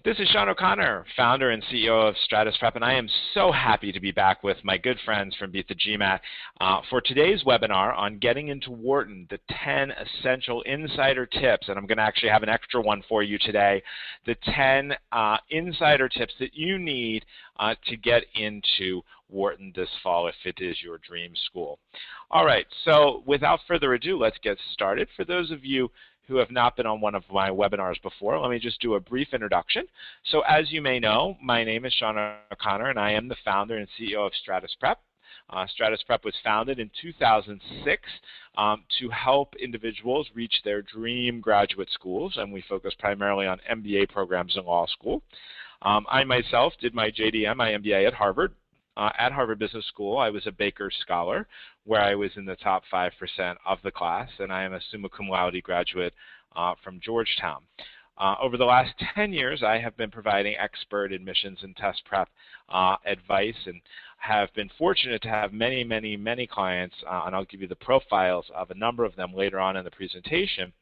This is Shawn O'Connor, founder and CEO of Stratus Prep, and I am so happy to be back with my good friends from Beat the GMAT for today's webinar on getting into Wharton, the 10 essential insider tips, and I'm going to actually have an extra one for you today, the 10 insider tips that you need to get into Wharton this fall if it is your dream school. All right, so without further ado, let's get started. For those of you who have not been on one of my webinars before, let me just do a brief introduction. So as you may know, my name is Shawn O'Connor, and I am the founder and CEO of Stratus Prep. Stratus Prep was founded in 2006 to help individuals reach their dream graduate schools, and we focus primarily on MBA programs in law school. I myself did my JDM, my MBA at Harvard. At Harvard Business School, I was a Baker Scholar, where I was in the top 5% of the class, and I am a summa cum laude graduate from Georgetown. Over the last 10 years, I have been providing expert admissions and test prep advice, and have been fortunate to have many clients, and I'll give you the profiles of a number of them later on in the presentation.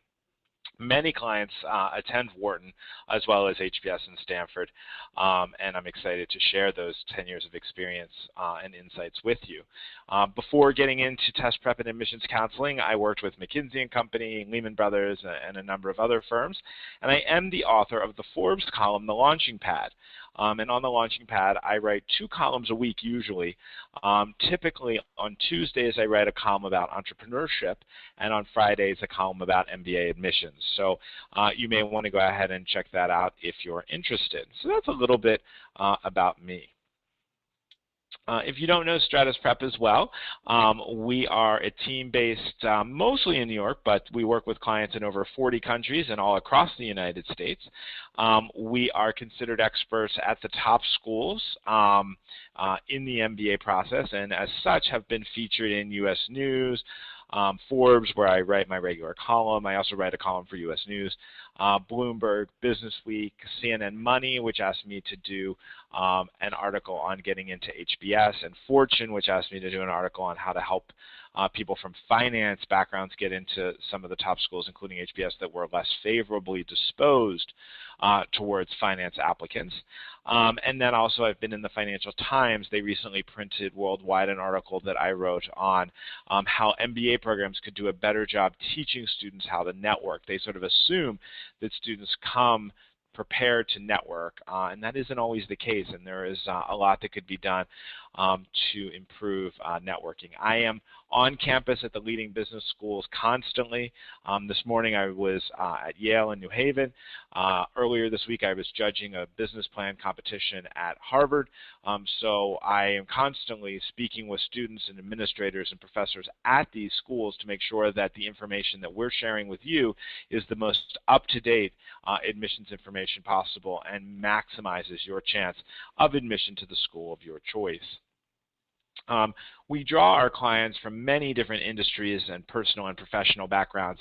Many clients attend Wharton as well as HBS and Stanford, and I'm excited to share those 10 years of experience and insights with you. Before getting into test prep and admissions counseling, I worked with McKinsey & Company, Lehman Brothers, and a number of other firms, and I am the author of the Forbes column, The Launching Pad. And on the Launching Pad, I write 2 columns a week usually. Typically on Tuesdays, I write a column about entrepreneurship, and on Fridays, a column about MBA admissions. So you may want to go ahead and check that out if you're interested. So that's a little bit about me. If you don't know Stratus Prep as well, we are a team based mostly in New York, but we work with clients in over 40 countries and all across the United States. We are considered experts at the top schools in the MBA process, and as such have been featured in U.S. News, Forbes, where I write my regular column. I also write a column for U.S. News, Bloomberg, Business Week, CNN Money, which asked me to do an article on getting into HBS, and Fortune, which asked me to do an article on how to help people from finance backgrounds get into some of the top schools, including HBS, that were less favorably disposed towards finance applicants. And then also I've been in the Financial Times. They recently printed worldwide an article that I wrote on how MBA programs could do a better job teaching students how to network. They sort of assume that students come prepared to network, and that isn't always the case, and there is a lot that could be done to improve networking. I am on campus at the leading business schools constantly. This morning I was at Yale and New Haven. Earlier this week I was judging a business plan competition at Harvard. So I am constantly speaking with students and administrators and professors at these schools to make sure that the information that we're sharing with you is the most up-to-date admissions information possible and maximizes your chance of admission to the school of your choice. We draw our clients from many different industries and personal and professional backgrounds.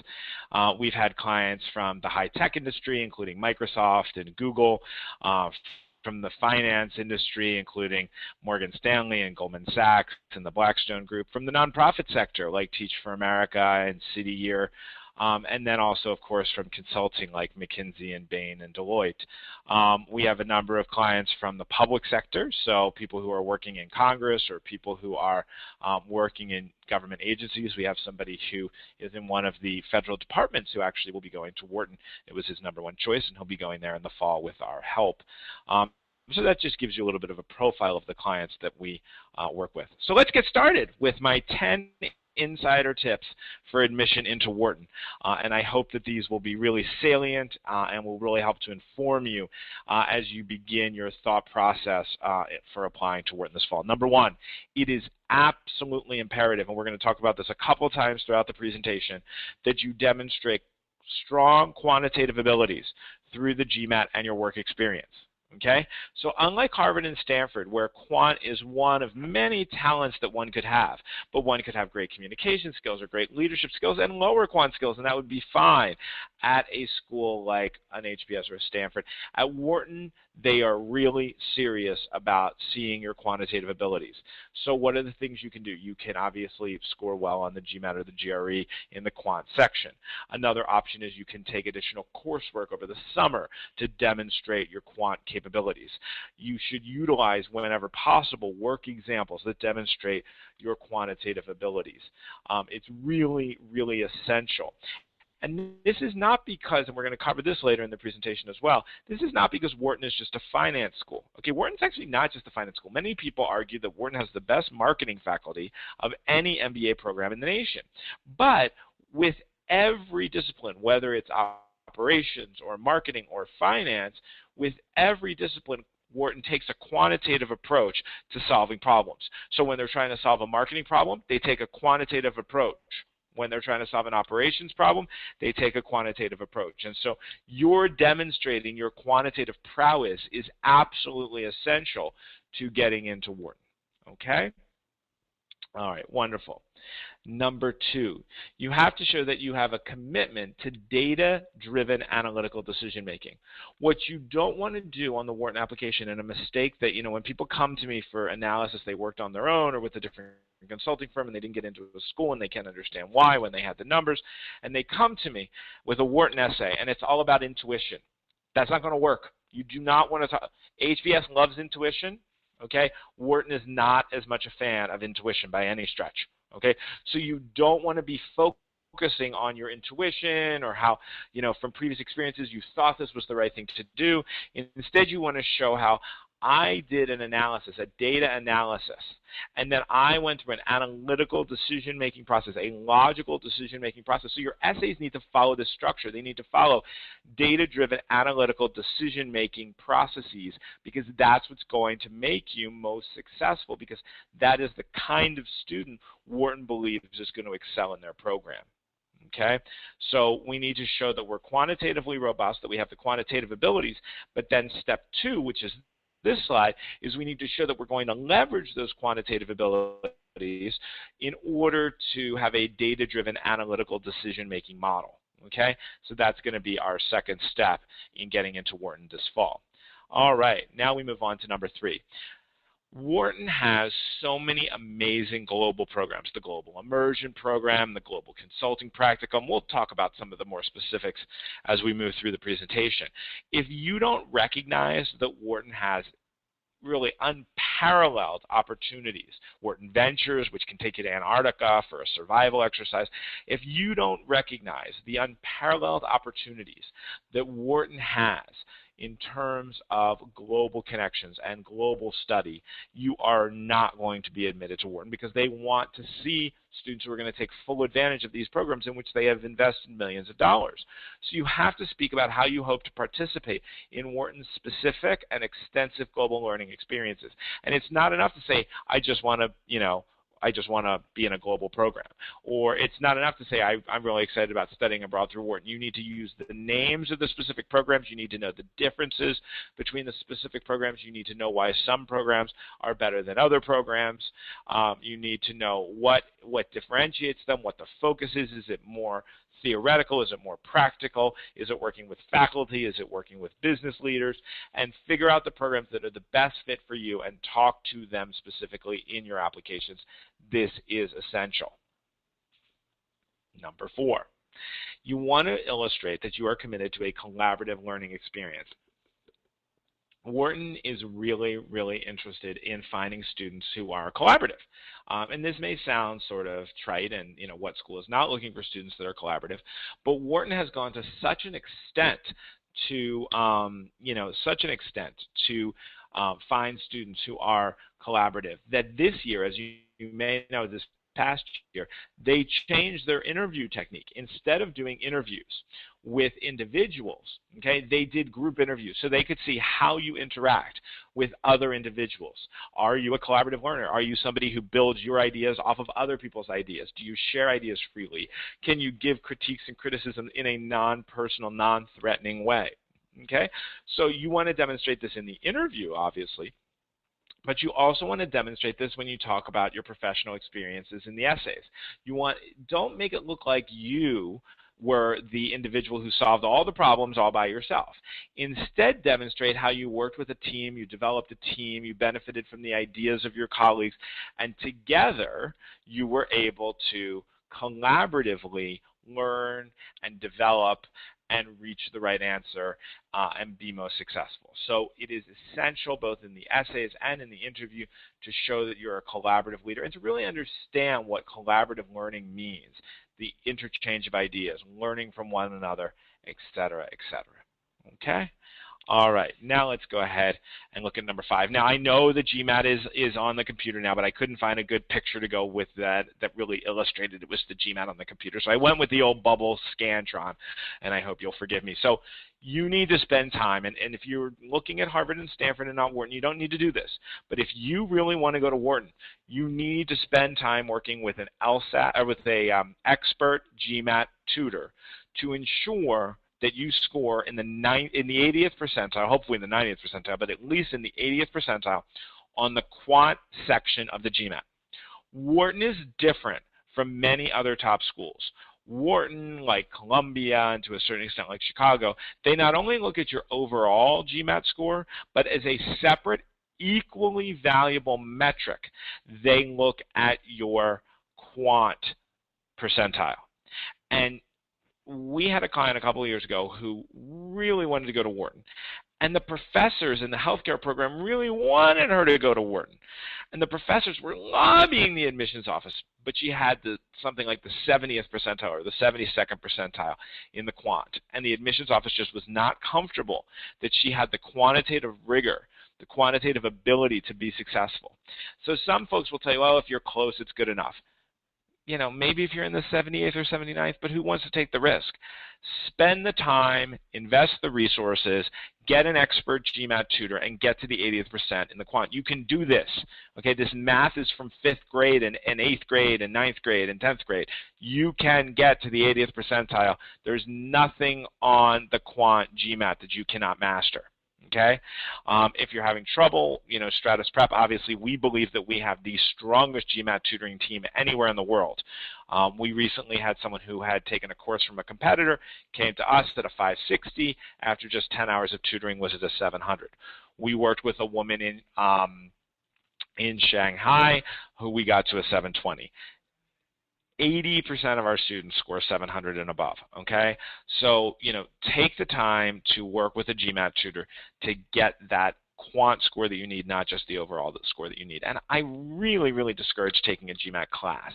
We've had clients from the high-tech industry, including Microsoft and Google, from the finance industry, including Morgan Stanley and Goldman Sachs and the Blackstone Group, from the nonprofit sector, like Teach for America and City Year, and then also, of course, from consulting like McKinsey and Bain and Deloitte. We have a number of clients from the public sector, so people who are working in Congress or people who are working in government agencies. We have somebody who is in one of the federal departments who actually will be going to Wharton. It was his #1 choice, and he'll be going there in the fall with our help. So that just gives you a little bit of a profile of the clients that we work with. So let's get started with my 10 insider tips for admission into Wharton, and I hope that these will be really salient and will really help to inform you as you begin your thought process for applying to Wharton this fall. Number 1, it is absolutely imperative, and we're going to talk about this a couple of times throughout the presentation, that you demonstrate strong quantitative abilities through the GMAT and your work experience. Okay, so unlike Harvard and Stanford, where quant is one of many talents that one could have, but one could have great communication skills or great leadership skills and lower quant skills, and that would be fine at a school like an HBS or a Stanford. At Wharton, they are really serious about seeing your quantitative abilities. So what are the things you can do? You can obviously score well on the GMAT or the GRE in the quant section. Another option is you can take additional coursework over the summer to demonstrate your quant capabilities. You should utilize, whenever possible, work examples that demonstrate your quantitative abilities. It's really, really essential. And this is not because, and we're going to cover this later in the presentation as well, this is not because Wharton is just a finance school. Okay, Wharton's actually not just a finance school. Many people argue that Wharton has the best marketing faculty of any MBA program in the nation. But with every discipline, whether it's operations or marketing or finance, with every discipline, Wharton takes a quantitative approach to solving problems. So when they're trying to solve a marketing problem, they take a quantitative approach. When they're trying to solve an operations problem, they take a quantitative approach. And so you're demonstrating your quantitative prowess is absolutely essential to getting into Wharton. Okay? All right, wonderful. Number 2, you have to show that you have a commitment to data-driven analytical decision-making. What you don't want to do on the Wharton application, and a mistake that, when people come to me for analysis they worked on their own or with a different consulting firm and they didn't get into a school and they can't understand why when they had the numbers, and they come to me with a Wharton essay and it's all about intuition. That's not going to work. You do not want to talk. HBS loves intuition. Okay, Wharton is not as much a fan of intuition by any stretch. Okay, so you don't want to be focusing on your intuition or how, from previous experiences you thought this was the right thing to do. Instead, you want to show how I did an analysis, a data analysis, and then I went through an analytical decision-making process, a logical decision-making process. So your essays need to follow this structure. They need to follow data-driven analytical decision-making processes, because that's what's going to make you most successful, because that is the kind of student Wharton believes is going to excel in their program. Okay, so we need to show that we're quantitatively robust, that we have the quantitative abilities, but then step 2, which is this slide, is we need to show that we're going to leverage those quantitative abilities in order to have a data-driven analytical decision-making model. Okay, so that's going to be our second step in getting into Wharton this fall. All right, now we move on to number 3. Wharton has so many amazing global programs, the Global Immersion Program, the Global Consulting Practicum. We'll talk about some of the more specifics as we move through the presentation. If you don't recognize that Wharton has really unparalleled opportunities, Wharton Ventures, which can take you to Antarctica for a survival exercise, if you don't recognize the unparalleled opportunities that Wharton has in terms of global connections and global study, you are not going to be admitted to Wharton, because they want to see students who are going to take full advantage of these programs in which they have invested millions of dollars. So you have to speak about how you hope to participate in Wharton's specific and extensive global learning experiences. And it's not enough to say, I just want to, I just want to be in a global program. Or it's not enough to say, I'm really excited about studying abroad through Wharton. You need to use the names of the specific programs. You need to know the differences between the specific programs. You need to know why some programs are better than other programs. You need to know what differentiates them, what the focus is. Is it more theoretical? Is it more practical? Is it working with faculty? Is it working with business leaders? And figure out the programs that are the best fit for you and talk to them specifically in your applications. This is essential. Number 4, you want to illustrate that you are committed to a collaborative learning experience. Wharton is really, really interested in finding students who are collaborative. And this may sound sort of trite, and what school is not looking for students that are collaborative, but Wharton has gone to such an extent to, find students who are collaborative that this year, as you may know, this past year, they changed their interview technique. Instead of doing interviews with individuals, okay, they did group interviews so they could see how you interact with other individuals. Are you a collaborative learner? Are you somebody who builds your ideas off of other people's ideas? Do you share ideas freely? Can you give critiques and criticism in a non-personal, non-threatening way? Okay, so you want to demonstrate this in the interview, obviously, but you also want to demonstrate this when you talk about your professional experiences in the essays. Don't make it look like you were the individual who solved all the problems all by yourself. Instead, demonstrate how you worked with a team, you developed a team, you benefited from the ideas of your colleagues, and together you were able to collaboratively learn and develop and reach the right answer and be most successful. So it is essential both in the essays and in the interview to show that you're a collaborative leader and to really understand what collaborative learning means, the interchange of ideas, learning from one another, et cetera, et cetera. Okay? All right, now let's go ahead and look at number 5. Now, I know the GMAT is on the computer now, but I couldn't find a good picture to go with that really illustrated it was the GMAT on the computer. So I went with the old bubble Scantron, and I hope you'll forgive me. So you need to spend time, and if you're looking at Harvard and Stanford and not Wharton, you don't need to do this. But if you really want to go to Wharton, you need to spend time working with an LSAT or with a expert GMAT tutor to ensure that you score in the 80th percentile, hopefully in the 90th percentile, but at least in the 80th percentile on the quant section of the GMAT. Wharton is different from many other top schools. Wharton, like Columbia, and to a certain extent like Chicago, they not only look at your overall GMAT score, but as a separate, equally valuable metric, they look at your quant percentile. And we had a client a couple of years ago who really wanted to go to Wharton. And the professors in the healthcare program really wanted her to go to Wharton. And the professors were lobbying the admissions office, but she had something like the 70th percentile or the 72nd percentile in the quant. And the admissions office just was not comfortable that she had the quantitative rigor, the quantitative ability to be successful. So some folks will tell you, well, if you're close, it's good enough. You know, maybe if you're in the 78th or 79th, but who wants to take the risk? Spend the time, invest the resources, get an expert GMAT tutor, and get to the 80th percent in the quant. You can do this. Okay, this math is from 5th grade and 8th grade and 9th grade and 10th grade. You can get to the 80th percentile. There's nothing on the quant GMAT that you cannot master. Okay, if you're having trouble, Stratus Prep, obviously we believe that we have the strongest GMAT tutoring team anywhere in the world. We recently had someone who had taken a course from a competitor, came to us at a 560, after just 10 hours of tutoring was at a 700. We worked with a woman in Shanghai who we got to a 720. 80% of our students score 700 and above, okay? So, take the time to work with a GMAT tutor to get that quant score that you need, not just the overall score that you need. And I really, really discourage taking a GMAT class.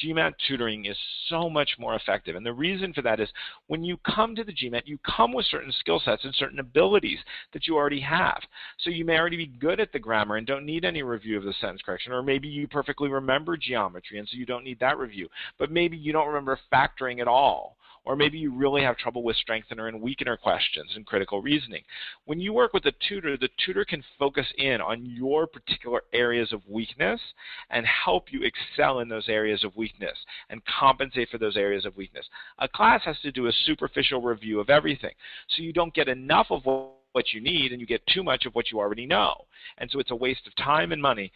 GMAT tutoring is so much more effective. And the reason for that is when you come to the GMAT, you come with certain skill sets and certain abilities that you already have. So you may already be good at the grammar and don't need any review of the sentence correction, or maybe you perfectly remember geometry and so you don't need that review. But maybe you don't remember factoring at all. Or maybe you really have trouble with strengthener and weakener questions and critical reasoning. When you work with the tutor can focus in on your particular areas of weakness and help you excel in those areas of weakness and compensate for those areas of weakness. A class has to do a superficial review of everything, so you don't get enough of what you need and you get too much of what you already know. And so it's a waste of time and money.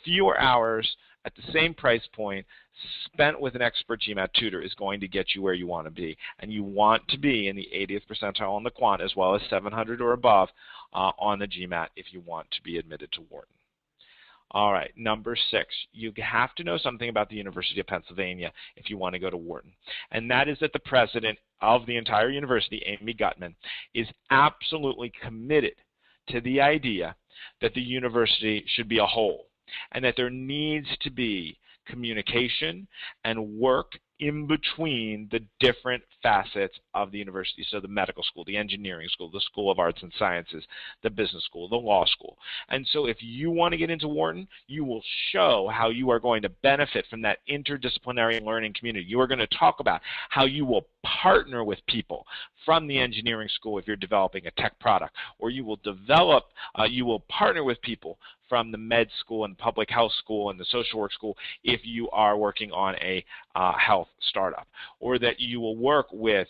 Fewer hours at the same price point spent with an expert GMAT tutor is going to get you where you want to be. And you want to be in the 80th percentile on the quant as well as 700 or above on the GMAT if you want to be admitted to Wharton. All right, number 6, you have to know something about the University of Pennsylvania if you want to go to Wharton. And that is that the president of the entire university, Amy Gutman, is absolutely committed to the idea that the university should be a whole, and that there needs to be communication and work in between the different facets of the university. So the medical school, the engineering school, the School of Arts and Sciences, the business school, the law school. And so if you want to get into Wharton, you will show how you are going to benefit from that interdisciplinary learning community. You are going to talk about how you will partner with people from the engineering school if you're developing a tech product, or you will partner with people from the med school and public health school and the social work school if you are working on a health startup, or that you will work with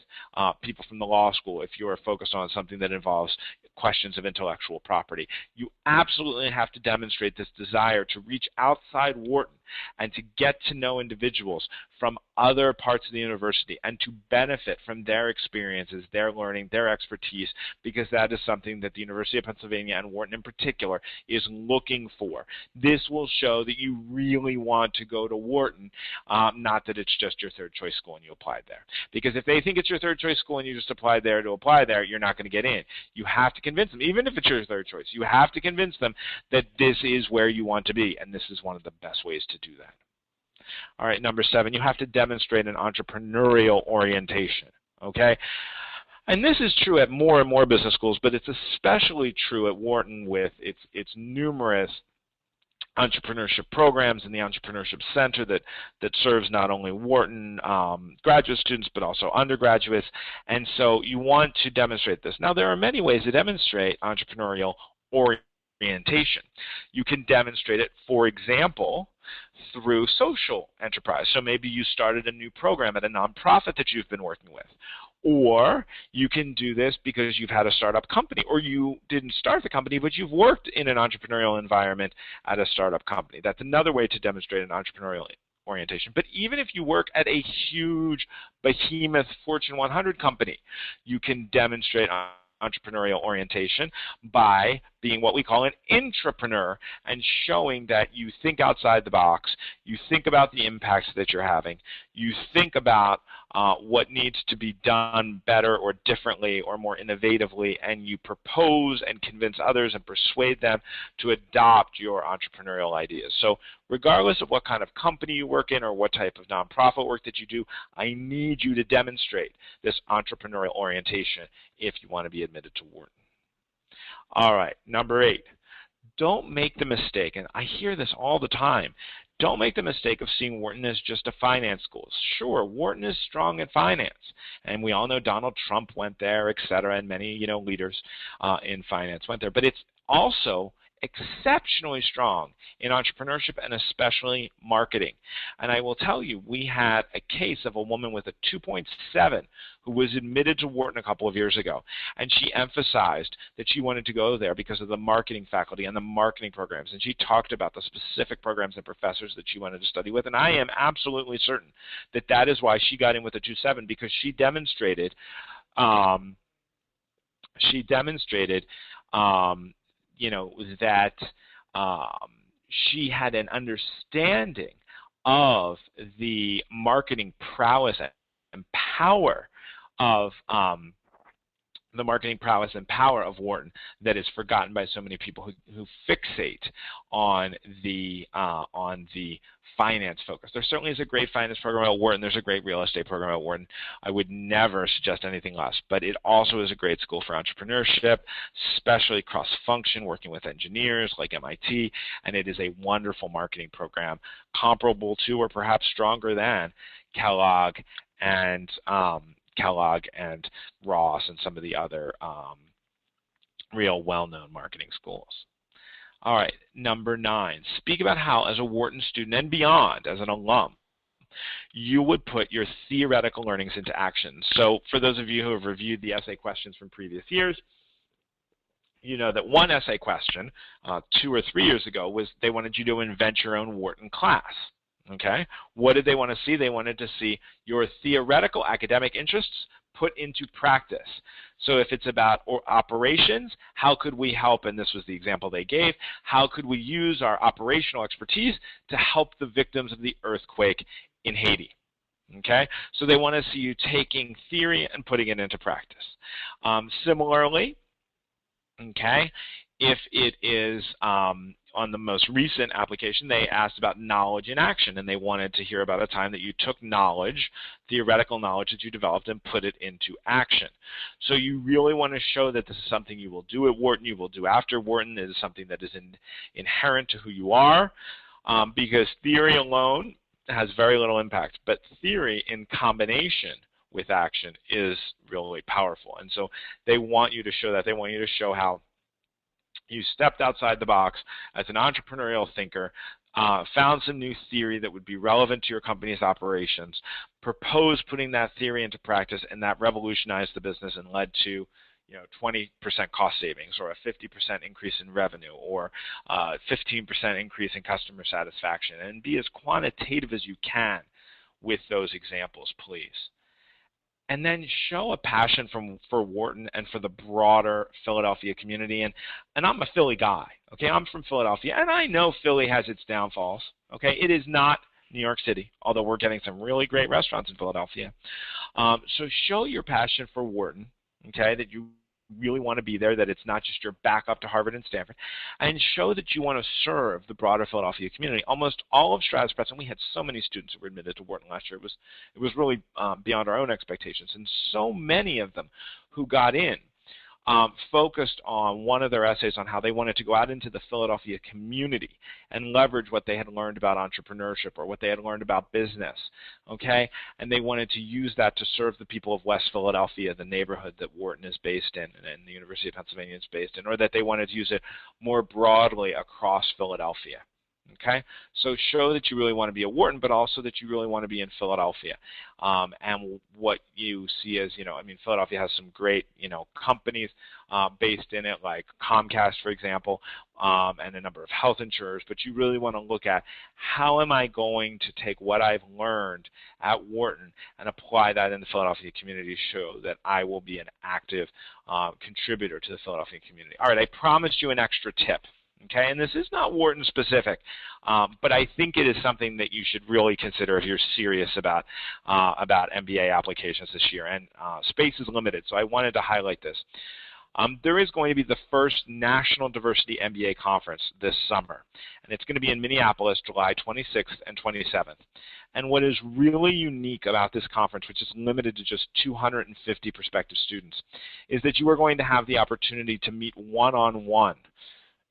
people from the law school if you're focused on something that involves questions of intellectual property. You absolutely have to demonstrate this desire to reach outside Wharton and to get to know individuals from other parts of the university and to benefit from their experiences, their learning, their expertise, because that is something that the University of Pennsylvania and Wharton in particular is looking for. This will show that you really want to go to Wharton, not that it's just your third choice school and you applied there. Because if they think it's your third choice school and you just applied there to apply there, you're not going to get in. You have to convince them, even if it's your third choice, you have to convince them that this is where you want to be, and this is one of the best ways to do that. All right, number 7, you have to demonstrate an entrepreneurial orientation, okay? And this is true at more and more business schools, but it's especially true at Wharton with its numerous entrepreneurship programs and the Entrepreneurship Center that serves not only Wharton graduate students but also undergraduates. And so you want to demonstrate this. Now, there are many ways to demonstrate entrepreneurial orientation. You can demonstrate it, for example, through social enterprise. So maybe you started a new program at a nonprofit that you've been working with. Or you can do this because you've had a startup company, or you didn't start the company, but you've worked in an entrepreneurial environment at a startup company. That's another way to demonstrate an entrepreneurial orientation. But even if you work at a huge behemoth Fortune 100 company, you can demonstrate entrepreneurial orientation by being what we call an intrapreneur and showing that you think outside the box, you think about the impacts that you're having, you think about what needs to be done better or differently or more innovatively, and you propose and convince others and persuade them to adopt your entrepreneurial ideas. So regardless of what kind of company you work in or what type of nonprofit work that you do, I need you to demonstrate this entrepreneurial orientation if you want to be admitted to Wharton. All right, number 8, don't make the mistake, and I hear this all the time, don't make the mistake of seeing Wharton as just a finance school. Sure, Wharton is strong in finance, and we all know Donald Trump went there, et cetera, and many leaders in finance went there, but it's also exceptionally strong in entrepreneurship and especially marketing. And I will tell you, we had a case of a woman with a 2.7 who was admitted to Wharton a couple of years ago, and she emphasized that she wanted to go there because of the marketing faculty and the marketing programs, and she talked about the specific programs and professors that she wanted to study with, and I am absolutely certain that that is why she got in with a 2.7, because she demonstrated that she had an understanding of the marketing prowess and power of Wharton that is forgotten by so many people who fixate on the finance focus. There certainly is a great finance program at Wharton. There's a great real estate program at Wharton. I would never suggest anything less, but it also is a great school for entrepreneurship, especially cross-function, working with engineers like MIT, and it is a wonderful marketing program comparable to or perhaps stronger than Kellogg and Ross and some of the other real well-known marketing schools. All right, number 9, speak about how as a Wharton student and beyond, as an alum, you would put your theoretical learnings into action. So for those of you who have reviewed the essay questions from previous years, you know that one essay question 2 or 3 years ago was they wanted you to invent your own Wharton class. Okay, what did they want to see? They wanted to see your theoretical academic interests put into practice. So if it's about operations, how could we help? And this was the example they gave. How could we use our operational expertise to help the victims of the earthquake in Haiti? Okay, so they want to see you taking theory and putting it into practice. Similarly, okay, if it is on the most recent application, they asked about knowledge in action, and they wanted to hear about a time that you took knowledge, theoretical knowledge that you developed, and put it into action. So you really want to show that this is something you will do at Wharton, you will do after Wharton. It is something that is inherent to who you are, because theory alone has very little impact, but theory in combination with action is really powerful. And so they want you to show that. They want you to show how You stepped outside the box as an entrepreneurial thinker, found some new theory that would be relevant to your company's operations, proposed putting that theory into practice, and that revolutionized the business and led to 20% cost savings, or a 50% increase in revenue, or 15% increase in customer satisfaction. And be as quantitative as you can with those examples, please. And then show a passion for Wharton and for the broader Philadelphia community. And I'm a Philly guy, okay? I'm from Philadelphia, and I know Philly has its downfalls, okay? It is not New York City, although we're getting some really great restaurants in Philadelphia. So show your passion for Wharton, okay, that you really want to be there, that it's not just your backup to Harvard and Stanford, and show that you want to serve the broader Philadelphia community. Almost all of Stratus Prep, and we had so many students who were admitted to Wharton last year, it was really beyond our own expectations, and so many of them who got in focused on one of their essays on how they wanted to go out into the Philadelphia community and leverage what they had learned about entrepreneurship or what they had learned about business, okay? And they wanted to use that to serve the people of West Philadelphia, the neighborhood that Wharton is based in and the University of Pennsylvania is based in, or that they wanted to use it more broadly across Philadelphia. Okay, so show that you really want to be at Wharton, but also that you really want to be in Philadelphia. And what you see is, Philadelphia has some great, companies based in it, like Comcast, for example, and a number of health insurers. But you really want to look at how am I going to take what I've learned at Wharton and apply that in the Philadelphia community, show that I will be an active contributor to the Philadelphia community. All right, I promised you an extra tip. Okay, and this is not Wharton specific, but I think it is something that you should really consider if you're serious about MBA applications this year. And space is limited, so I wanted to highlight this. There is going to be the first National Diversity MBA Conference this summer, and it's going to be in Minneapolis, July 26th and 27th. And what is really unique about this conference, which is limited to just 250 prospective students, is that you are going to have the opportunity to meet one-on-one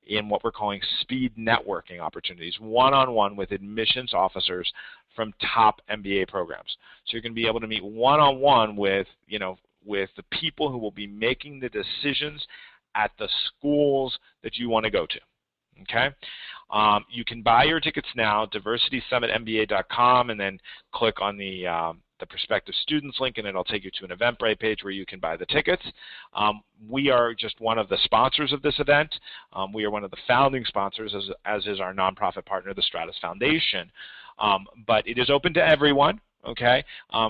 in what we're calling speed networking opportunities, one-on-one with admissions officers from top MBA programs. So you're going to be able to meet one-on-one with, with the people who will be making the decisions at the schools that you want to go to. Okay, you can buy your tickets now, diversitysummitmba.com, and then click on the prospective students link, and it'll take you to an Eventbrite page where you can buy the tickets. We are just one of the sponsors of this event. We are one of the founding sponsors, as is our nonprofit partner, the Stratus Foundation. But it is open to everyone. Okay,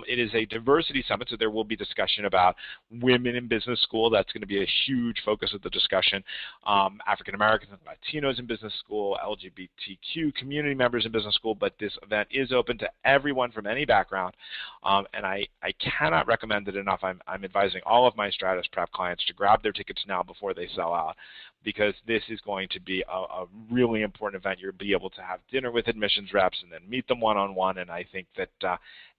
it is a diversity summit, so there will be discussion about women in business school. That's going to be a huge focus of the discussion. African Americans and Latinos in business school, LGBTQ community members in business school. But this event is open to everyone from any background, and I cannot recommend it enough. I'm advising all of my Stratus Prep clients to grab their tickets now before they sell out, because this is going to be a really important event. You'll be able to have dinner with admissions reps and then meet them one-on-one, and I think that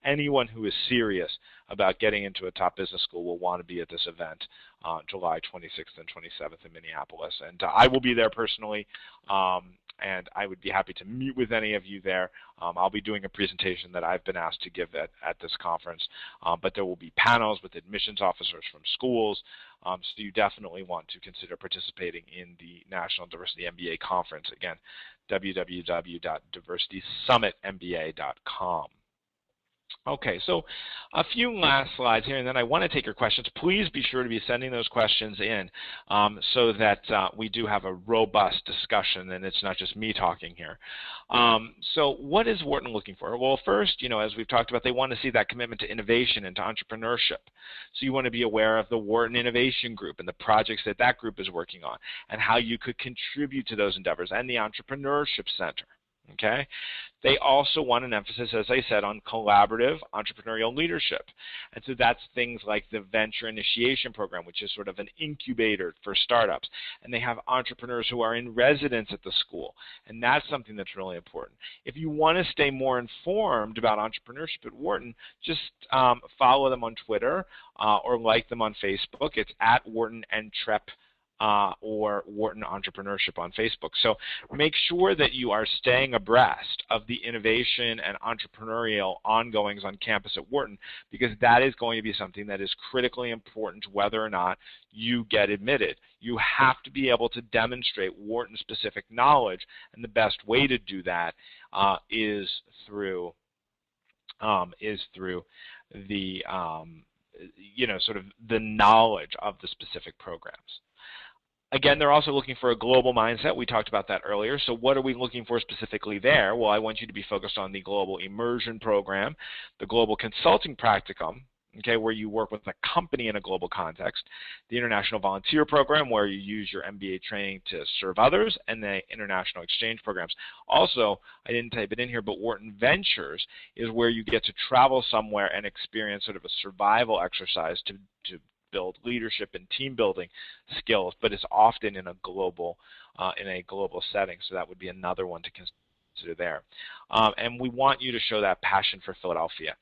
anyone who is serious about getting into a top business school will want to be at this event July 26th and 27th in Minneapolis. And I will be there personally, and I would be happy to meet with any of you there. I'll be doing a presentation that I've been asked to give at this conference, but there will be panels with admissions officers from schools, so you definitely want to consider participating in the National Diversity MBA Conference. Again, www.diversitysummitmba.com. Okay, so a few last slides here, and then I want to take your questions. Please be sure to be sending those questions in so that we do have a robust discussion and it's not just me talking here. So what is Wharton looking for? Well, first, as we've talked about, they want to see that commitment to innovation and to entrepreneurship. So you want to be aware of the Wharton Innovation Group and the projects that that group is working on and how you could contribute to those endeavors, and the Entrepreneurship Center. Okay, they also want an emphasis, as I said, on collaborative entrepreneurial leadership. And so that's things like the Venture Initiation Program, which is sort of an incubator for startups. And they have entrepreneurs who are in residence at the school. And that's something that's really important. If you want to stay more informed about entrepreneurship at Wharton, just follow them on Twitter or like them on Facebook. It's at Wharton and Trep or Wharton Entrepreneurship on Facebook. So make sure that you are staying abreast of the innovation and entrepreneurial ongoings on campus at Wharton, because that is going to be something that is critically important to whether or not you get admitted. You have to be able to demonstrate Wharton-specific knowledge, and the best way to do that is through the sort of the knowledge of the specific programs. Again, they're also looking for a global mindset. We talked about that earlier. So what are we looking for specifically there? Well, I want you to be focused on the global immersion program, the global consulting practicum, okay, where you work with a company in a global context, the international volunteer program, where you use your MBA training to serve others, and the international exchange programs. Also, I didn't type it in here, but Wharton Ventures is where you get to travel somewhere and experience sort of a survival exercise to build leadership and team building skills, but it's often in a global setting. So that would be another one to consider there. And we want you to show that passion for Philadelphia.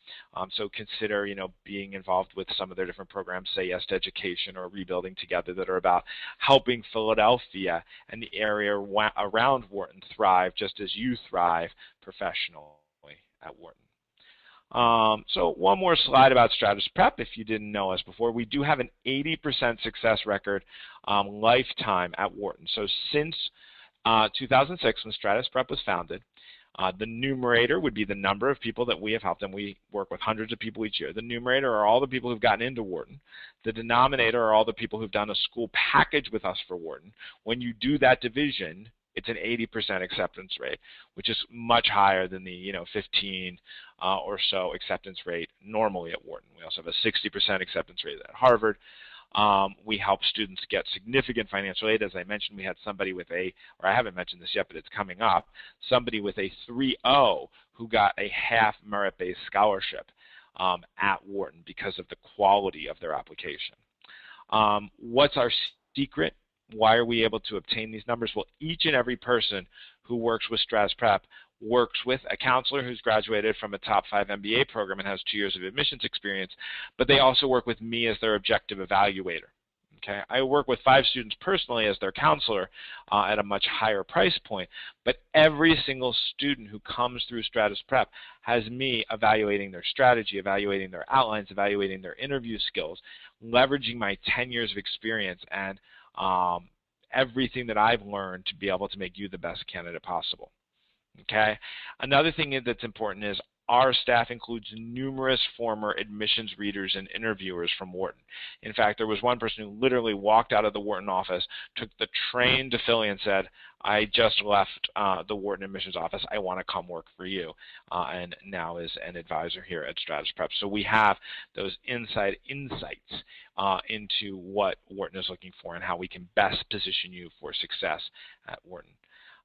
So consider, being involved with some of their different programs, Say Yes to Education or Rebuilding Together, that are about helping Philadelphia and the area around Wharton thrive just as you thrive professionally at Wharton. So one more slide about Stratus Prep. If you didn't know us before, we do have an 80% success record lifetime at Wharton. So since 2006, when Stratus Prep was founded, the numerator would be the number of people that we have helped, and we work with hundreds of people each year. The numerator are all the people who've gotten into Wharton. The denominator are all the people who've done a school package with us for Wharton. When you do that division, it's an 80% acceptance rate, which is much higher than the 15 or so acceptance rate normally at Wharton. We also have a 60% acceptance rate at Harvard. We help students get significant financial aid. As I mentioned, we had somebody with or I haven't mentioned this yet, but it's coming up, somebody with a 3.0 who got a half merit-based scholarship at Wharton because of the quality of their application. What's our secret? Why are we able to obtain these numbers? Well, each and every person who works with Stratus Prep works with a counselor who's graduated from a top 5 MBA program and has 2 years of admissions experience, but they also work with me as their objective evaluator. Okay, I work with 5 students personally as their counselor at a much higher price point, but every single student who comes through Stratus Prep has me evaluating their strategy, evaluating their outlines, evaluating their interview skills, leveraging my 10 years of experience and everything that I've learned to be able to make you the best candidate possible. Okay. Another thing that's important is our staff includes numerous former admissions readers and interviewers from Wharton. In fact, there was one person who literally walked out of the Wharton office, took the train to Philly and said, I just left the Wharton admissions office. I want to come work for you, and now is an advisor here at Stratus Prep. So we have those inside insights into what Wharton is looking for and how we can best position you for success at Wharton.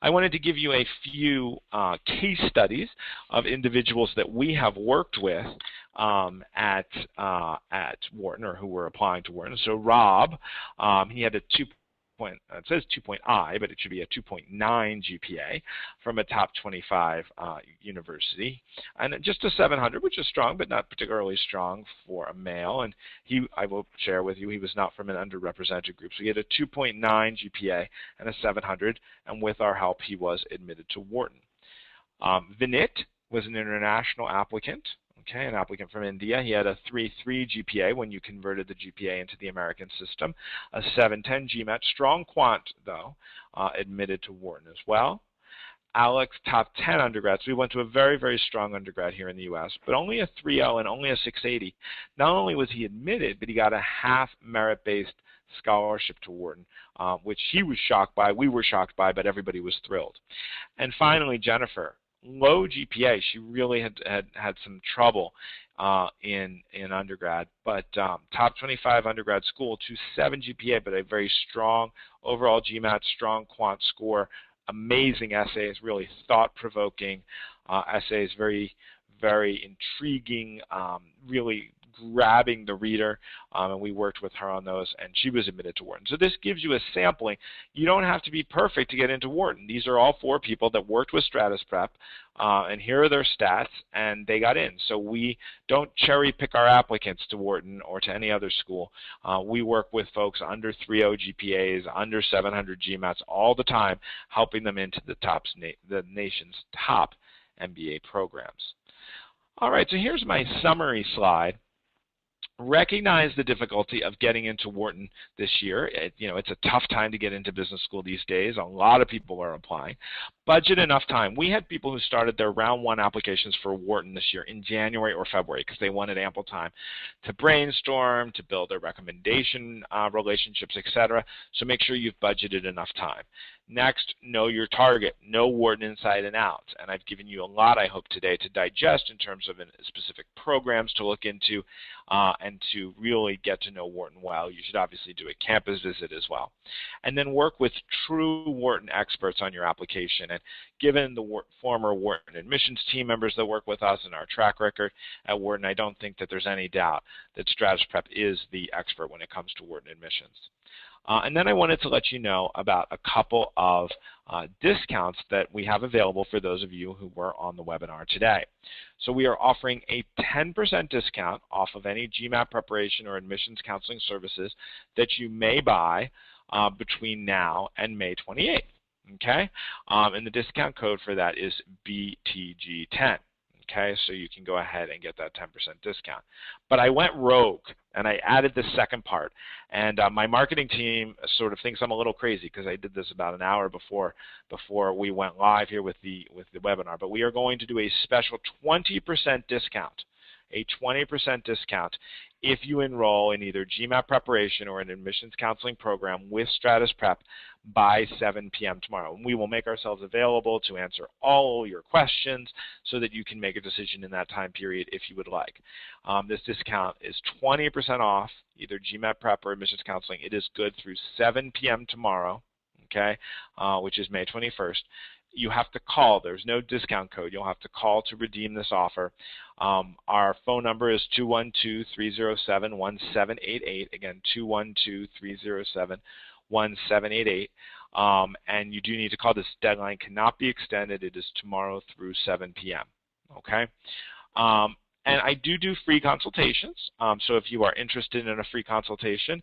I wanted to give you a few case studies of individuals that we have worked with at Wharton, or who were applying to Wharton. So Rob, he had a it says 2.I, but it should be a 2.9 GPA from a top 25 university, and just a 700, which is strong, but not particularly strong for a male. And I will share with you, he was not from an underrepresented group. So he had a 2.9 GPA and a 700, and with our help, he was admitted to Wharton. Vinit was an international applicant. Okay, an applicant from India. He had a 3.3 GPA when you converted the GPA into the American system, a 7.10 GMAT, strong quant though, admitted to Wharton as well. Alex, top 10 undergrads. We went to a very, very strong undergrad here in the U.S., but only a 3.0 and only a 680. Not only was he admitted, but he got a half merit-based scholarship to Wharton, which he was shocked by, we were shocked by, but everybody was thrilled. And finally, Jennifer. Low GPA. She really had some trouble in undergrad, but top 25 undergrad school, 2.7 GPA, but a very strong overall GMAT, strong quant score, amazing essays, really thought-provoking essays, very, very intriguing, really grabbing the reader, and we worked with her on those, and she was admitted to Wharton. So this gives you a sampling. You don't have to be perfect to get into Wharton. These are all 4 people that worked with Stratus Prep, and here are their stats, and they got in. So we don't cherry pick our applicants to Wharton or to any other school. We work with folks under 3.0 GPAs, under 700 GMATs all the time, helping them into the nation's top MBA programs. All right, so here's my summary slide. Recognize the difficulty of getting into Wharton this year. It's a tough time to get into business school these days. A lot of people are applying. Budget enough time. We had people who started their round 1 applications for Wharton this year in January or February because they wanted ample time to brainstorm, to build their recommendation relationships, etc. So make sure you've budgeted enough time. Next, know your target. Know Wharton inside and out. And I've given you a lot, I hope, today to digest in terms of specific programs to look into and to really get to know Wharton well. You should obviously do a campus visit as well. And then work with true Wharton experts on your application. And given the former Wharton admissions team members that work with us and our track record at Wharton, I don't think that there's any doubt that Stratus Prep is the expert when it comes to Wharton admissions. And then I wanted to let you know about a couple of discounts that we have available for those of you who were on the webinar today. So we are offering a 10% discount off of any GMAT preparation or admissions counseling services that you may buy between now and May 28th. Okay? And the discount code for that is BTG10. Okay, so you can go ahead and get that 10% discount. But I went rogue and I added the second part. And my marketing team sort of thinks I'm a little crazy because I did this about an hour before we went live here with the webinar. But we are going to do a special 20% discount. A 20% discount if you enroll in either GMAT preparation or an admissions counseling program with Stratus Prep by 7 p.m. tomorrow. And we will make ourselves available to answer all your questions so that you can make a decision in that time period if you would like. This discount is 20% off either GMAT prep or admissions counseling. It is good through 7 p.m. tomorrow, okay, which is May 21st. You have to call. There's no discount code. You'll have to call to redeem this offer. Our phone number is 212-307-1788. Again, 212-307-1788. And you do need to call. This deadline cannot be extended. It is tomorrow through 7 p.m. Okay? And I do free consultations, so if you are interested in a free consultation,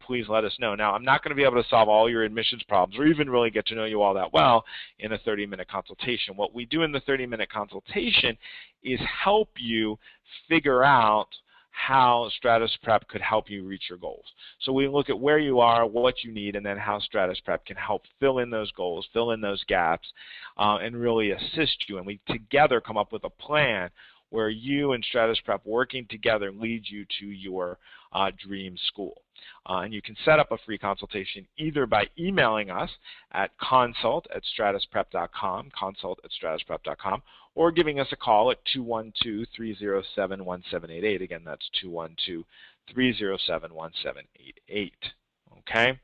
please let us know. Now, I'm not going to be able to solve all your admissions problems or even really get to know you all that well in a 30-minute consultation. What we do in the 30-minute consultation is help you figure out how Stratus Prep could help you reach your goals. So we look at where you are, what you need, and then how Stratus Prep can help fill in those goals, fill in those gaps, and really assist you. And we together come up with a plan where you and Stratus Prep working together leads you to your dream school. And you can set up a free consultation either by emailing us at consult@stratusprep.com, consult@stratusprep.com, or giving us a call at 212-307-1788. Again, that's 212-307-1788. Okay?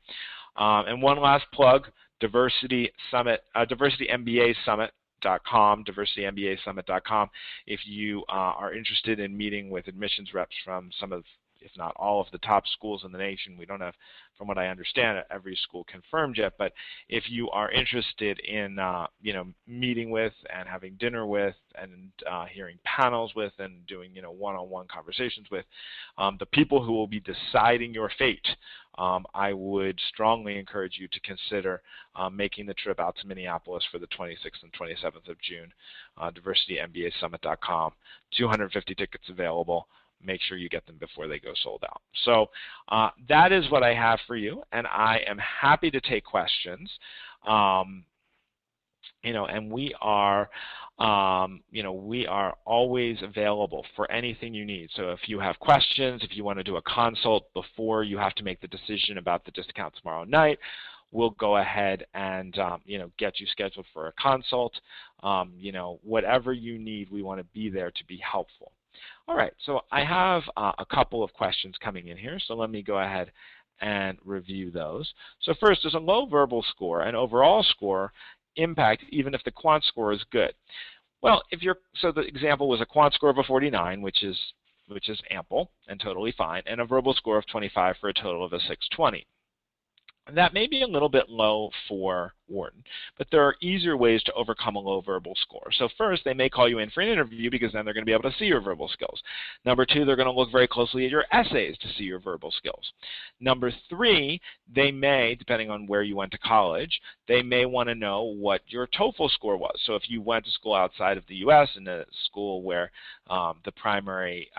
And one last plug, Diversity MBA Summit. DiversityMBASummit.com. If you are interested in meeting with admissions reps from some of, if not all of the top schools in the nation, we don't have, from what I understand, every school confirmed yet, but if you are interested in meeting with and having dinner with and hearing panels with and doing one-on-one conversations with the people who will be deciding your fate, I would strongly encourage you to consider making the trip out to Minneapolis for the 26th and 27th of June. DiversityMBASummit.com. 250 tickets available. Make sure you get them before they go sold out. So that is what I have for you, and I am happy to take questions. And we are, we are always available for anything you need. So if you have questions, if you want to do a consult before you have to make the decision about the discount tomorrow night, we'll go ahead and, get you scheduled for a consult. Whatever you need, we want to be there to be helpful. All right, so I have a couple of questions coming in here, so let me go ahead and review those. So first, does a low verbal score and overall score impact even if the quant score is good? Well, so the example was a quant score of a 49, which is which is ample and totally fine, and a verbal score of 25 for a total of a 620. That may be a little bit low for Wharton, but there are easier ways to overcome a low verbal score. So first, they may call you in for an interview because then they're going to be able to see your verbal skills. Number two, they're going to look very closely at your essays to see your verbal skills. Number three, they may, depending on where you went to college, they may want to know what your TOEFL score was. So if you went to school outside of the U.S. in a school where the primary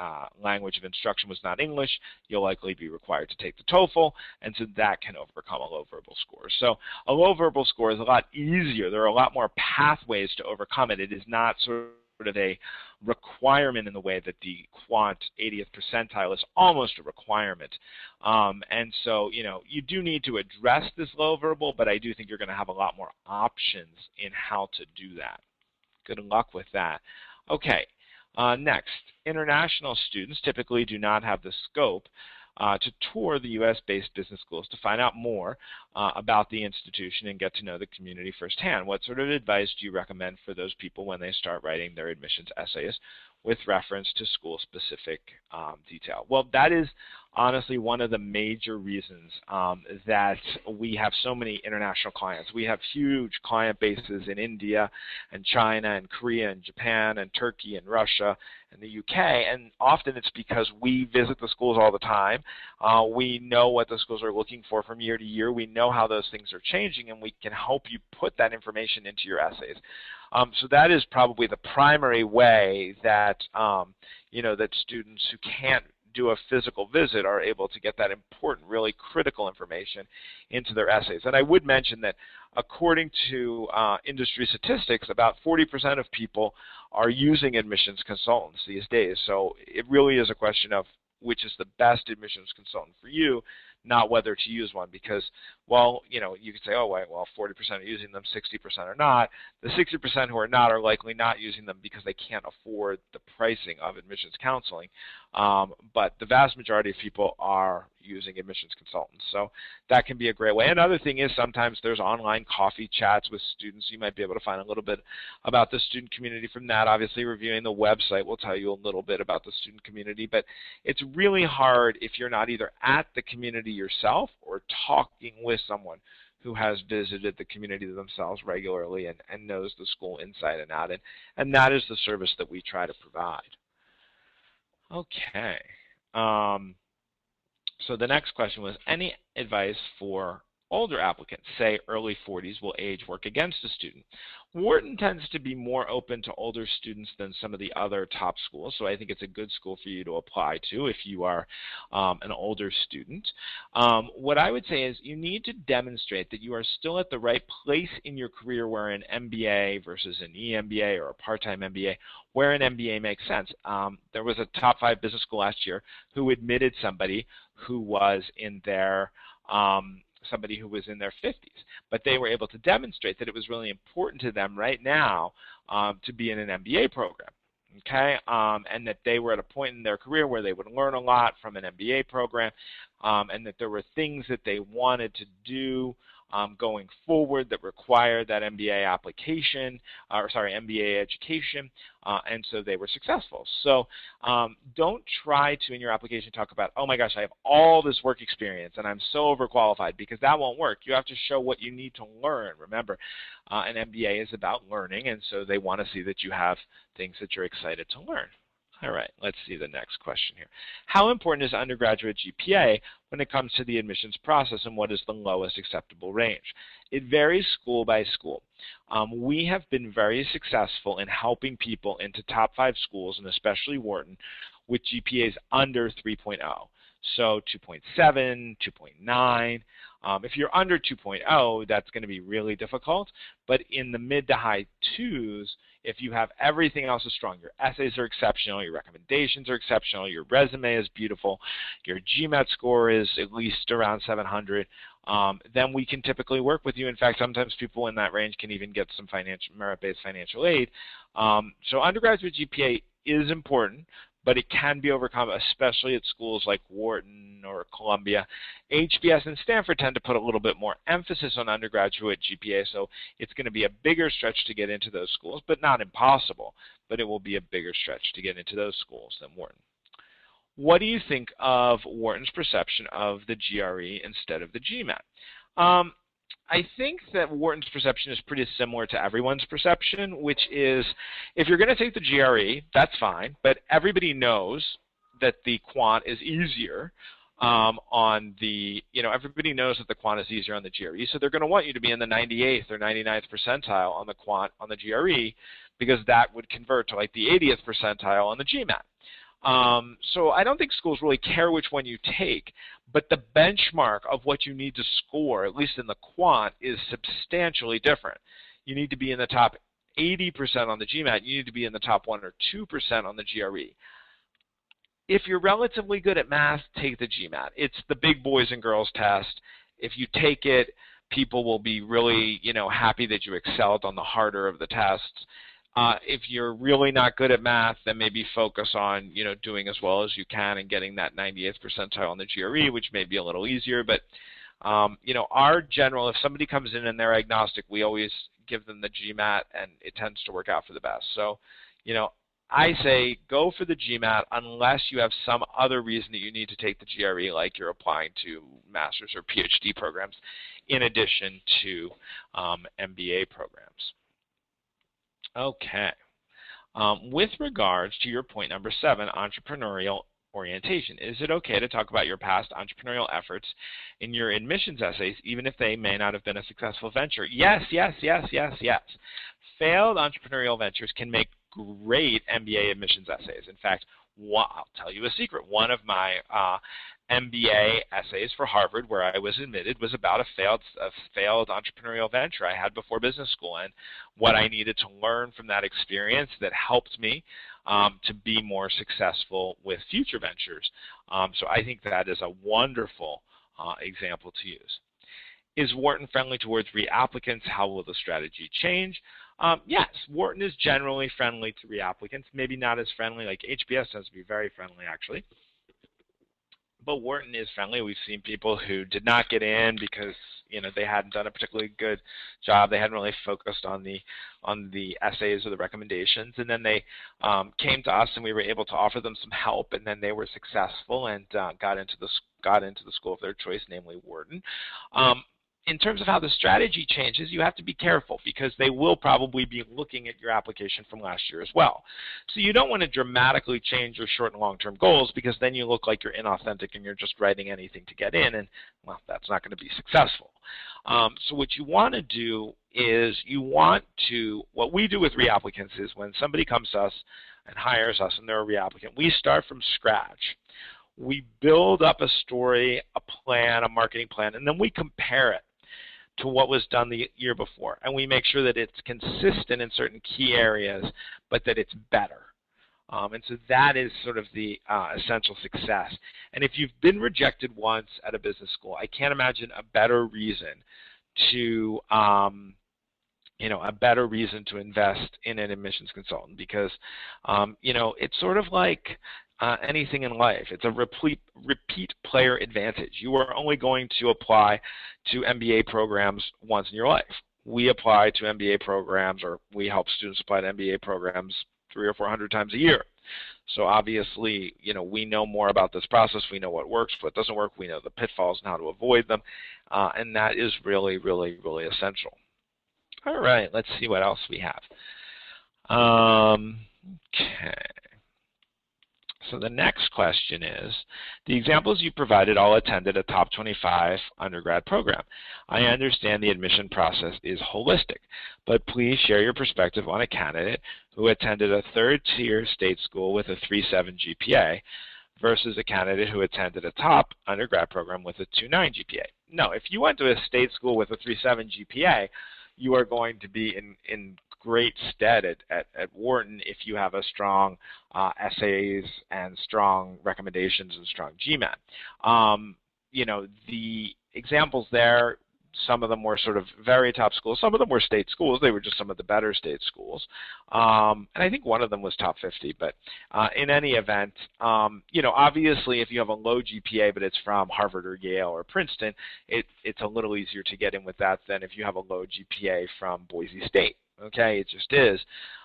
language of instruction was not English, you'll likely be required to take the TOEFL, and so that can overcome a low verbal score. So a low verbal score is a lot easier. There are a lot more pathways to overcome it. It is not sort of a requirement in the way that the quant 80th percentile is almost a requirement. And so, you do need to address this low verbal, but I do think you're going to have a lot more options in how to do that. Good luck with that. Okay, next, international students typically do not have the scope to tour the U.S.-based business schools to find out more about the institution and get to know the community firsthand. What sort of advice do you recommend for those people when they start writing their admissions essays with reference to school-specific detail? Well, that is honestly one of the major reasons that we have so many international clients. We have huge client bases in India and China and Korea and Japan and Turkey and Russia and the UK, and often it's because we visit the schools all the time. We know what the schools are looking for from year to year. We know how those things are changing, and we can help you put that information into your essays. So that is probably the primary way that that students who can't do a physical visit are able to get that important, really critical information into their essays. And I would mention that according to industry statistics, about 40% of people are using admissions consultants these days. So it really is a question of which is the best admissions consultant for you, not whether to use one, because, well, you could say, oh, wait, well, 40% are using them, 60% are not. The 60% who are not are likely not using them because they can't afford the pricing of admissions counseling. But the vast majority of people are using admissions consultants. So that can be a great way. Another thing is sometimes there's online coffee chats with students. You might be able to find a little bit about the student community from that. Obviously, reviewing the website will tell you a little bit about the student community, but it's really hard if you're not either at the community yourself or talking with someone who has visited the community themselves regularly and knows the school inside and out. And that is the service that we try to provide. Okay. So the next question was, any advice for older applicants, say early 40s, will age work against a student? Wharton tends to be more open to older students than some of the other top schools, so I think it's a good school for you to apply to if you are an older student. What I would say is you need to demonstrate that you are still at the right place in your career where an MBA versus an EMBA or a part-time MBA, where an MBA makes sense. There was a top 5 business school last year who admitted somebody who was in their 50s, but they were able to demonstrate that it was really important to them right now to be in an MBA program, okay, and that they were at a point in their career where they would learn a lot from an MBA program, and that there were things that they wanted to do going forward that required that MBA application, MBA education, and so they were successful. So don't try to, in your application, talk about, oh my gosh, I have all this work experience and I'm so overqualified, because that won't work. You have to show what you need to learn. Remember, an MBA is about learning, and so they want to see that you have things that you're excited to learn. All right, let's see the next question here. How important is undergraduate GPA when it comes to the admissions process, and what is the lowest acceptable range? It varies school by school. We have been very successful in helping people into top 5 schools, and especially Wharton, with GPAs under 3.0. So 2.7, 2.9. If you're under 2.0, that's going to be really difficult. But in the mid to high 2s, if you have everything else is strong, your essays are exceptional, your recommendations are exceptional, your resume is beautiful, your GMAT score is at least around 700, then we can typically work with you. In fact, sometimes people in that range can even get some merit-based financial aid. So undergraduate GPA is important, but it can be overcome, especially at schools like Wharton or Columbia. HBS and Stanford tend to put a little bit more emphasis on undergraduate GPA, so it's going to be a bigger stretch to get into those schools, but not impossible. But it will be a bigger stretch to get into those schools than Wharton. What do you think of Wharton's perception of the GRE instead of the GMAT? I think that Wharton's perception is pretty similar to everyone's perception, which is if you're going to take the GRE, that's fine, but everybody knows that the quant is easier everybody knows that the quant is easier on the GRE, so they're going to want you to be in the 98th or 99th percentile on the quant on the GRE because that would convert to like the 80th percentile on the GMAT. So I don't think schools really care which one you take, but the benchmark of what you need to score, at least in the quant, is substantially different. You need to be in the top 80% on the GMAT. You need to be in the top 1 or 2% on the GRE. If you're relatively good at math, take the GMAT. It's the big boys and girls test. If you take it, people will be really, happy that you excelled on the harder of the tests. If you're really not good at math, then maybe focus on, doing as well as you can and getting that 98th percentile on the GRE, which may be a little easier. But, our general, if somebody comes in and they're agnostic, we always give them the GMAT, and it tends to work out for the best. So, I say go for the GMAT unless you have some other reason that you need to take the GRE, like you're applying to master's or PhD programs, in addition to MBA programs. Okay. With regards to your point number 7, entrepreneurial orientation, is it okay to talk about your past entrepreneurial efforts in your admissions essays, even if they may not have been a successful venture? Yes, yes, yes, yes, yes. Failed entrepreneurial ventures can make great MBA admissions essays. In fact, I'll tell you a secret. One of my MBA essays for Harvard, where I was admitted, was about a failed entrepreneurial venture I had before business school, and what I needed to learn from that experience that helped me to be more successful with future ventures. So I think that is a wonderful example to use. Is Wharton friendly towards reapplicants? How will the strategy change? Yes, Wharton is generally friendly to reapplicants. Maybe not as friendly, like HBS tends to be very friendly, actually. But Wharton is friendly. We've seen people who did not get in because they hadn't done a particularly good job. They hadn't really focused on the essays or the recommendations, and then they came to us, and we were able to offer them some help, and then they were successful and got into the school of their choice, namely Wharton. In terms of how the strategy changes, you have to be careful because they will probably be looking at your application from last year as well. So you don't want to dramatically change your short and long-term goals because then you look like you're inauthentic and you're just writing anything to get in, and, well, that's not going to be successful. So what you want to do is what we do with reapplicants is when somebody comes to us and hires us and they're a reapplicant, we start from scratch. We build up a story, a plan, a marketing plan, and then we compare it to what was done the year before. And we make sure that it's consistent in certain key areas, but that it's better. And so that is sort of the essential success. And if you've been rejected once at a business school, I can't imagine a better reason to invest in an admissions consultant because, it's sort of like anything in life. It's a repeat player advantage. You are only going to apply to MBA programs once in your life. We apply to MBA programs, or we help students apply to MBA programs 300 or 400 times a year. So obviously, we know more about this process. We know what works, what doesn't work. We know the pitfalls and how to avoid them. And that is really, really, really essential. All right, let's see what else we have. Okay. So the next question is, the examples you provided all attended a top 25 undergrad program. I understand the admission process is holistic, but please share your perspective on a candidate who attended a third-tier state school with a 3.7 GPA versus a candidate who attended a top undergrad program with a 2.9 GPA. No, if you went to a state school with a 3.7 GPA, you are going to be in great stead at Wharton if you have a strong essays and strong recommendations and strong GMAT. The examples there, some of them were sort of very top schools. Some of them were state schools. They were just some of the better state schools. And I think one of them was top 50. But in any event, obviously if you have a low GPA but it's from Harvard or Yale or Princeton, it's a little easier to get in with that than if you have a low GPA from Boise State. Okay, it just is.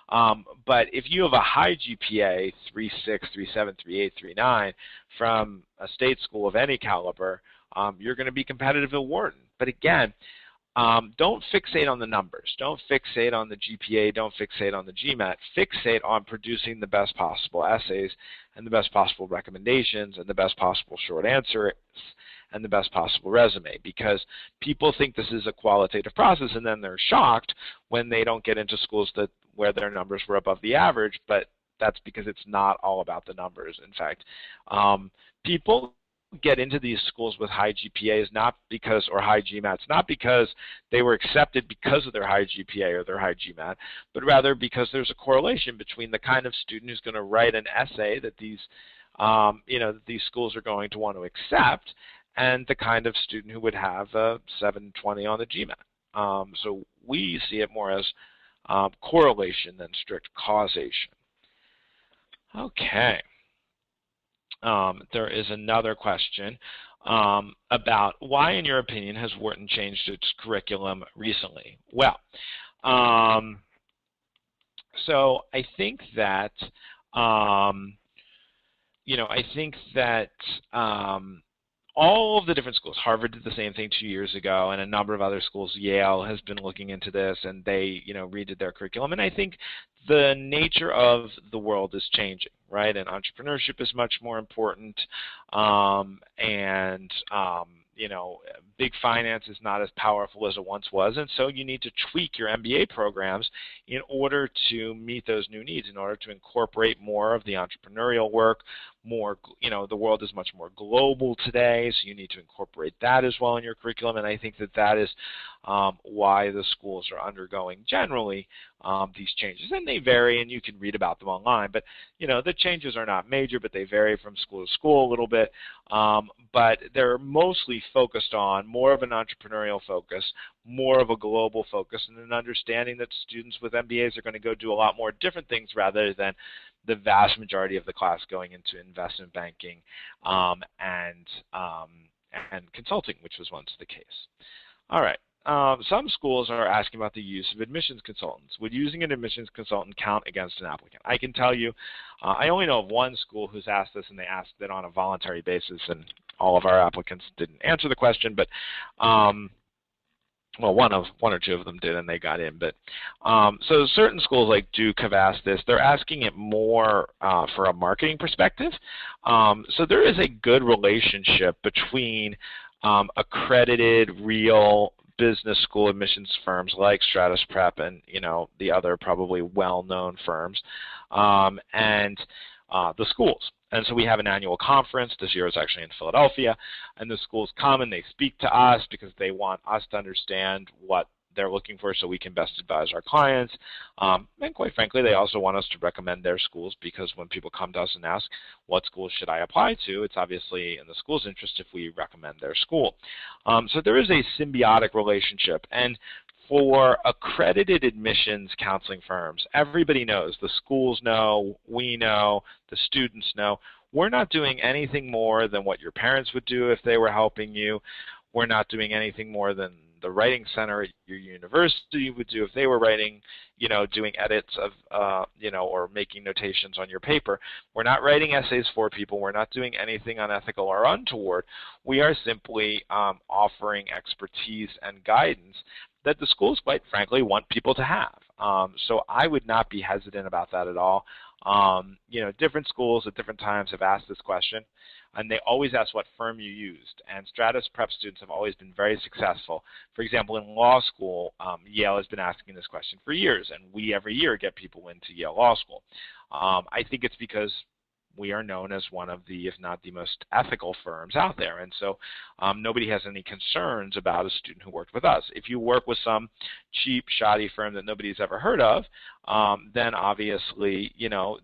But if you have a high GPA, 3.6, 3.7, 3.8, 3.9, from a state school of any caliber, you're going to be competitive at Wharton. But again, don't fixate on the numbers. Don't fixate on the GPA. Don't fixate on the GMAT. Fixate on producing the best possible essays and the best possible recommendations and the best possible short answers and the best possible resume, because people think this is a qualitative process and then they're shocked when they don't get into schools where their numbers were above the average, but that's because it's not all about the numbers. In fact, people get into these schools with high GPAs not because, or high GMATs, not because they were accepted because of their high GPA or their high GMAT, but rather because there's a correlation between the kind of student who's going to write an essay that these schools are going to want to accept, and the kind of student who would have a 720 on the GMAT. So we see it more as correlation than strict causation. Okay. There is another question about why, in your opinion, has Wharton changed its curriculum recently? Well, so I think that all of the different schools, Harvard did the same thing 2 years ago, and a number of other schools, Yale has been looking into this, and they, redid their curriculum. And I think the nature of the world is changing, right? And entrepreneurship is much more important, big finance is not as powerful as it once was, and so you need to tweak your MBA programs in order to meet those new needs, in order to incorporate more of the entrepreneurial work, more, the world is much more global today, so you need to incorporate that as well in your curriculum, and I think that is why the schools are undergoing generally these changes. And they vary, and you can read about them online, but the changes are not major, but they vary from school to school a little bit, but they're mostly focused on more of an entrepreneurial focus, more of a global focus, and an understanding that students with MBAs are going to go do a lot more different things rather than the vast majority of the class going into investment banking and consulting, which was once the case. All right. Some schools are asking about the use of admissions consultants. Would using an admissions consultant count against an applicant? I can tell you, I only know of one school who's asked this, and they asked it on a voluntary basis, and all of our applicants didn't answer the question, but well, one or two of them did, and they got in. But so certain schools like Duke have asked this. They're asking it more for a marketing perspective. So there is a good relationship between accredited, real business school admissions firms like Stratus Prep and the other probably well-known firms and the schools. And so we have an annual conference. This year is actually in Philadelphia, and the schools come and they speak to us because they want us to understand what they're looking for so we can best advise our clients. And quite frankly, they also want us to recommend their schools, because when people come to us and ask, what schools should I apply to, it's obviously in the school's interest if we recommend their school. So there is a symbiotic relationship. And for accredited admissions counseling firms, everybody knows, the schools know, we know, the students know, we're not doing anything more than what your parents would do if they were helping you. We're not doing anything more than the writing center at your university would do if they were writing, doing edits of, or making notations on your paper. We're not writing essays for people. We're not doing anything unethical or untoward. We are simply offering expertise and guidance that the schools, quite frankly, want people to have. So I would not be hesitant about that at all. Different schools at different times have asked this question, and they always ask what firm you used. And Stratus Prep students have always been very successful. For example, in law school, Yale has been asking this question for years, and we every year get people into Yale Law School. I think it's because we are known as one of the, if not the most ethical firms out there. And so nobody has any concerns about a student who worked with us. If you work with some cheap, shoddy firm that nobody's ever heard of, then obviously,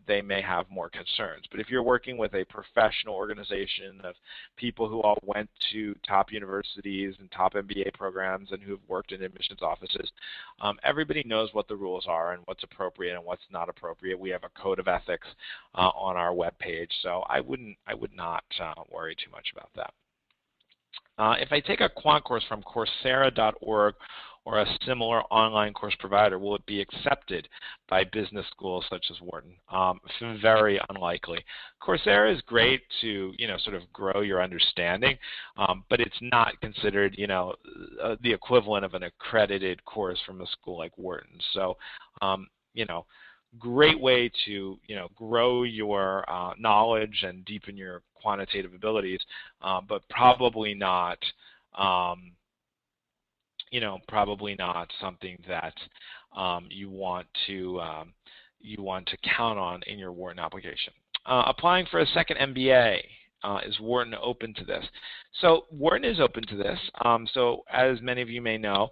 they may have more concerns. But if you're working with a professional organization of people who all went to top universities and top MBA programs and who've worked in admissions offices, everybody knows what the rules are and what's appropriate and what's not appropriate. We have a code of ethics on our webpage, so I would not worry too much about that. If I take a quant course from Coursera.org or a similar online course provider, will it be accepted by business schools such as Wharton? Very unlikely. Coursera is great to, sort of grow your understanding, but it's not considered, the equivalent of an accredited course from a school like Wharton. So, great way to, grow your knowledge and deepen your quantitative abilities, but probably not, probably not something that you want to count on in your Wharton application. Applying for a second MBA. Is Wharton open to this? So Wharton is open to this. So as many of you may know,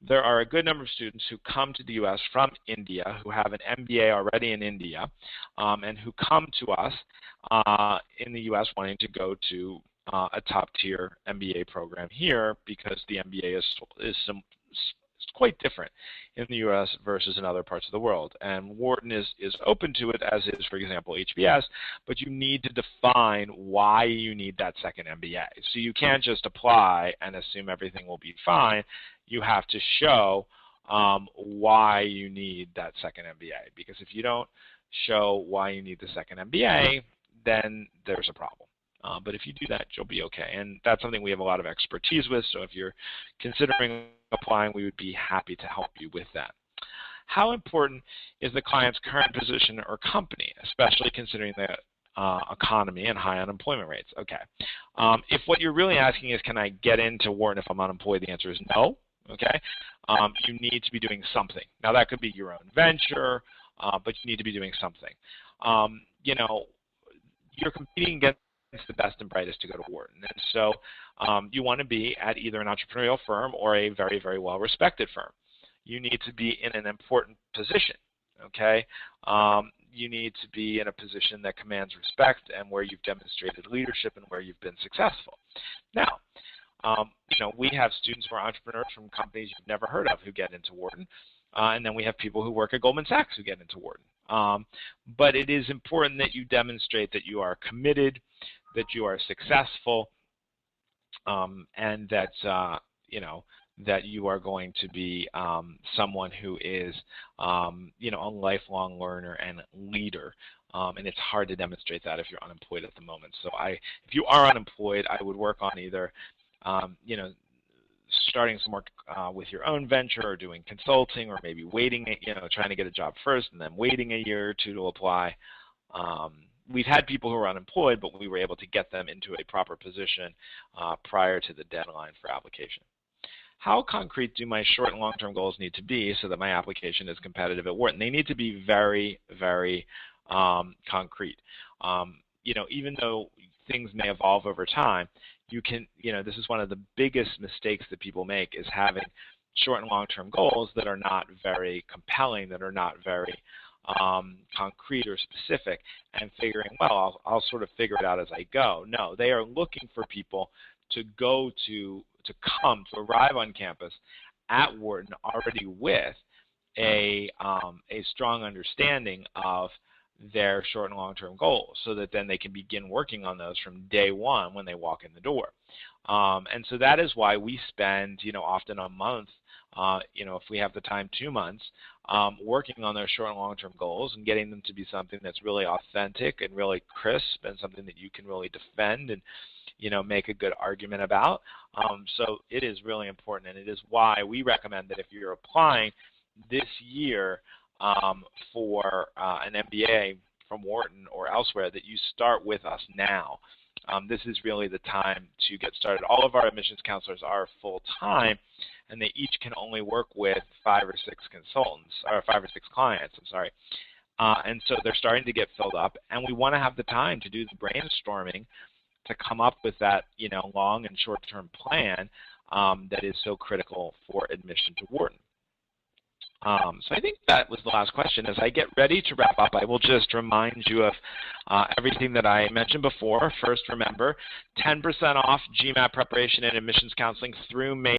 there are a good number of students who come to the U.S. from India who have an MBA already in India and who come to us in the U.S. wanting to go to a top-tier MBA program here because the MBA is quite different in the U.S. versus in other parts of the world. And Wharton is open to it, as is, for example, HBS, but you need to define why you need that second MBA. So you can't just apply and assume everything will be fine. You have to show why you need that second MBA, because if you don't show why you need the second MBA, then there's a problem. But if you do that, you'll be okay. And that's something we have a lot of expertise with, so if you're considering applying, we would be happy to help you with that. How important is the client's current position or company, especially considering the economy and high unemployment rates? Okay. If what you're really asking is, can I get into Wharton if I'm unemployed, the answer is no. Okay. You need to be doing something. Now, that could be your own venture, but you need to be doing something. You're competing against the best and brightest to go to Wharton. And so you want to be at either an entrepreneurial firm or a very, very well-respected firm. You need to be in an important position, okay? You need to be in a position that commands respect and where you've demonstrated leadership and where you've been successful. Now, we have students who are entrepreneurs from companies you've never heard of who get into Wharton. And then we have people who work at Goldman Sachs who get into Wharton. But it is important that you demonstrate that you are committed, that you are successful, and that that you are going to be someone who is a lifelong learner and leader. And it's hard to demonstrate that if you're unemployed at the moment. So if you are unemployed, I would work on either starting some work with your own venture or doing consulting, or maybe waiting, trying to get a job first and then waiting a year or two to apply. We've had people who are unemployed, but we were able to get them into a proper position prior to the deadline for application. How concrete do my short and long-term goals need to be so that my application is competitive at Wharton? They need to be very, very concrete. Even though things may evolve over time, you can, this is one of the biggest mistakes that people make, is having short and long-term goals that are not very compelling, that are not very concrete or specific, and figuring, well, I'll sort of figure it out as I go. No, they are looking for people to arrive on campus at Wharton already with a strong understanding of their short and long-term goals, so that then they can begin working on those from day one when they walk in the door. And so that is why we spend, often a month, if we have the time, 2 months, working on those short and long-term goals and getting them to be something that's really authentic and really crisp and something that you can really defend and, make a good argument about. So it is really important, and it is why we recommend that if you're applying this year for an MBA from Wharton or elsewhere, that you start with us now. This is really the time to get started. All of our admissions counselors are full-time, and they each can only work with 5 or 6 consultants, or 5 or 6 clients, and so they're starting to get filled up, and we want to have the time to do the brainstorming to come up with that, long and short-term plan that is so critical for admission to Wharton. So I think that was the last question. As I get ready to wrap up, I will just remind you of everything that I mentioned before. First, remember, 10% off GMAT preparation and admissions counseling through May